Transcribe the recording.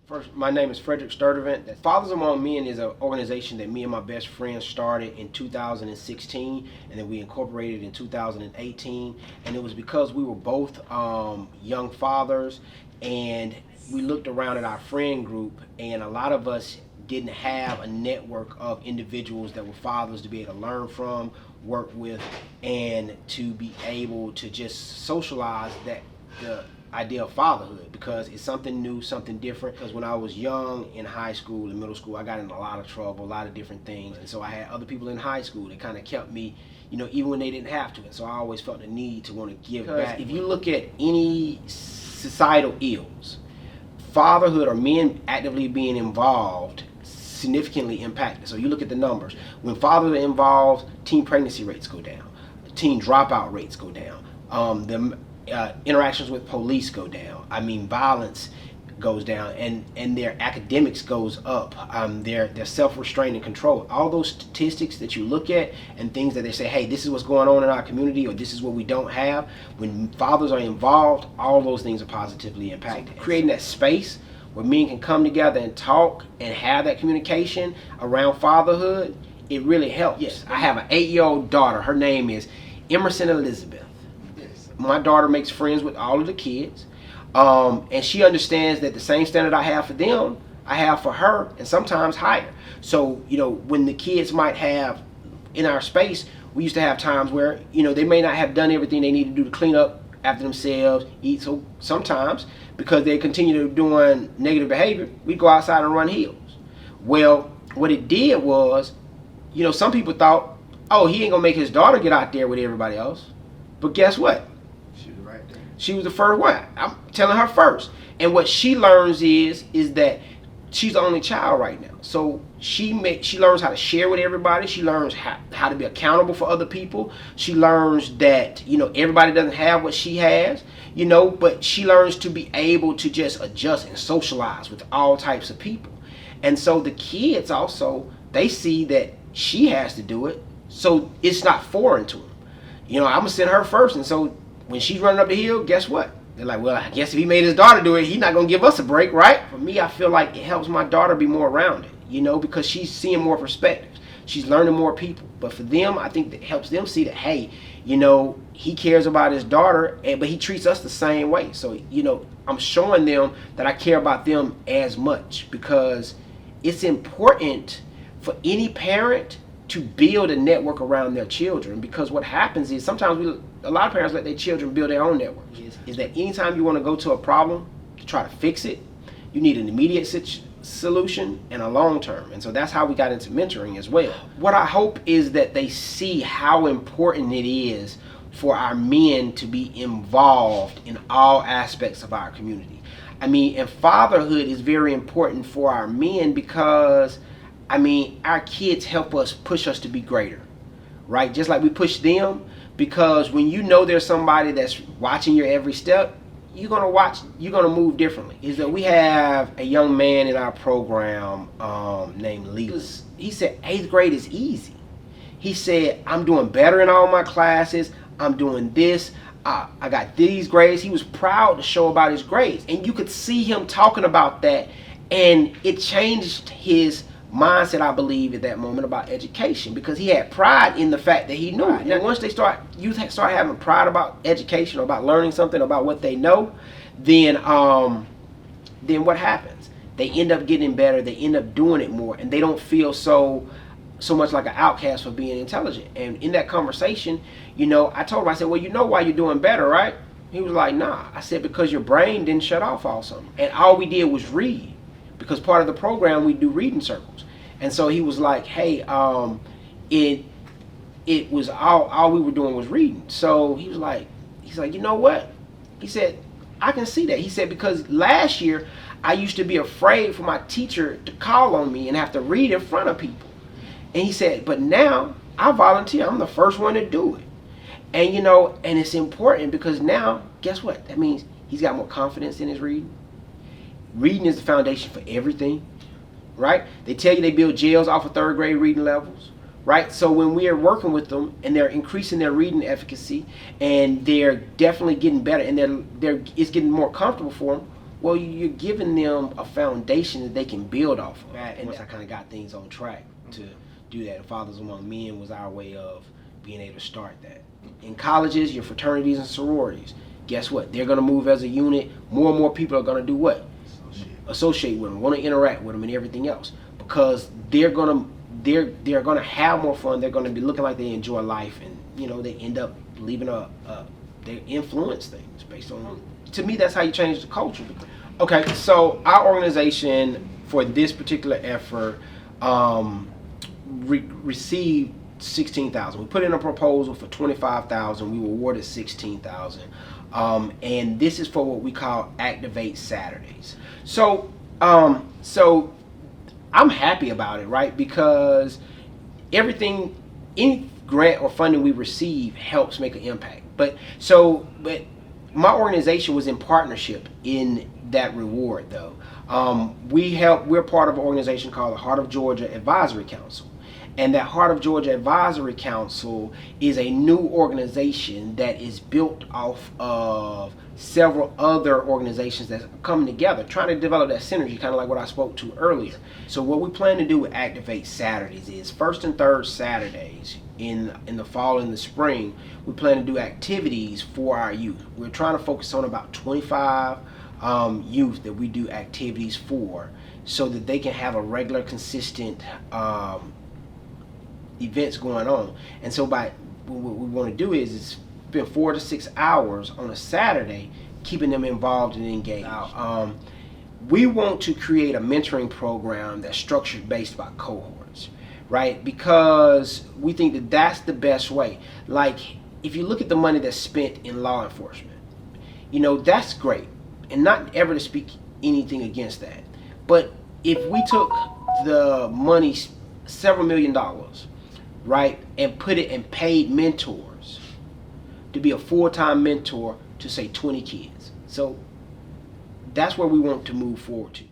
First, my name is Frederick Sterdivant. Fathers Among Men is an organization that me and my best friend started in 2016, and then we incorporated in 2018. And it was because we were both young fathers, and we looked around at our friend group, and a lot of us didn't have a network of individuals that were fathers to be able to learn from, work with, and to be able to just socialize the idea of fatherhood, because it's something new, something different. Because when I was young in high school and middle school, I got in a lot of trouble, a lot of different things, and so I had other people in high school that kind of kept me, even when they didn't have to. And so I always felt the need to want to give back. If you look at any societal ills, fatherhood or men actively being involved significantly impacted. So you look at the numbers. When fathers are involved, teen pregnancy rates go down, teen dropout rates go down, interactions with police go down. Violence goes down, and their academics goes up. Their self-restraint and control. All those statistics that you look at and things that they say, hey, this is what's going on in our community, or this is what we don't have. When fathers are involved, all those things are positively impacted. Creating that space where men can come together and talk and have that communication around fatherhood, it really helps. Yes, I have an 8-year-old daughter. Her name is Emerson Elizabeth. My daughter makes friends with all of the kids, and she understands that the same standard I have for them, I have for her, and sometimes higher. So, when the kids might have, in our space, we used to have times where, they may not have done everything they need to do to clean up after themselves, eat. So sometimes, because they continue doing negative behavior, we go outside and run hills. Well, what it did was, some people thought, oh, he ain't gonna make his daughter get out there with everybody else. But guess what? She was the first one. I'm telling her first. And what she learns is that she's the only child right now. So she learns how to share with everybody. She learns how to be accountable for other people. She learns that, everybody doesn't have what she has, but she learns to be able to just adjust and socialize with all types of people. And so the kids also, they see that she has to do it, so it's not foreign to them. I'm gonna send her first, and so when she's running up the hill, guess what? They're like, well, I guess if he made his daughter do it, he's not going to give us a break, right? For me, I feel like it helps my daughter be more rounded, because she's seeing more perspectives. She's learning more people. But for them, I think that helps them see that, hey, he cares about his daughter, but he treats us the same way. So, I'm showing them that I care about them as much, because it's important for any parent to build a network around their children. Because what happens is sometimes a lot of parents let their children build their own networks. Is that anytime you want to go to a problem to try to fix it, you need an immediate solution and a long term. And so that's how we got into mentoring as well. What I hope is that they see how important it is for our men to be involved in all aspects of our community. And fatherhood is very important for our men, because our kids help us, push us to be greater, right? Just like we push them, because when there's somebody that's watching your every step, you're gonna move differently. Is that we have a young man in our program named Lee. He said 8th grade is easy. He said, I'm doing better in all my classes. I'm doing this. I got these grades. He was proud to show about his grades, and you could see him talking about that, and it changed his mindset, I believe, at that moment about education, because he had pride in the fact that he knew it. Now, once youth start having pride about education, or about learning something, about what they know, then what happens? They end up getting better. They end up doing it more, and they don't feel so much like an outcast for being intelligent. And in that conversation, I told him, I said, well, you know why you're doing better, right? He was like, nah. I said, because your brain didn't shut off all summer, and all we did was read. Because part of the program, we do reading circles. And so he was like, hey, it was all we were doing was reading. So he's like, you know what? He said, I can see that. He said, because last year I used to be afraid for my teacher to call on me and have to read in front of people. And he said, but now I volunteer. I'm the first one to do it. And and it's important, because now, guess what? That means he's got more confidence in his reading. Reading is the foundation for everything, right? They tell you they build jails off of 3rd grade reading levels, right? So when we are working with them and they're increasing their reading efficacy, and they're definitely getting better, and it's getting more comfortable for them, Well, you're giving them a foundation that they can build off of. And once I kind of got things on track to do that, Fathers Among Men was our way of being able to start that. In colleges, your fraternities and sororities, guess what? They're going to move as a unit. More and more people are going to do what? Associate with them, want to interact with them, and everything else, because they're going to have more fun. They're going to be looking like they enjoy life, and they end up leaving they influence things based on. To me, that's how you change the culture. Okay, so our organization for this particular effort received $16,000. We put in a proposal for $25,000. We were awarded $16,000, and this is for what we call Activate Saturdays. So I'm happy about it, right? Because any grant or funding we receive helps make an impact. But my organization was in partnership in that reward, though. We're part of an organization called the Heart of Georgia Advisory Council. And that Heart of Georgia Advisory Council is a new organization that is built off of several other organizations that are coming together, trying to develop that synergy, kind of like what I spoke to earlier. So what we plan to do with Activate Saturdays is first and third Saturdays in the fall and the spring, we plan to do activities for our youth. We're trying to focus on about 25 youth that we do activities for, so that they can have a regular, consistent events going on. And so what we want to do is spend 4 to 6 hours on a Saturday keeping them involved and engaged. We want to create a mentoring program that's structured based by cohorts, right? Because we think that that's the best way. Like, if you look at the money that's spent in law enforcement, that's great, and not ever to speak anything against that. But if we took the money, several $1 million, right, and put it in paid mentors to be a full-time mentor to, say, 20 kids. So that's where we want to move forward to.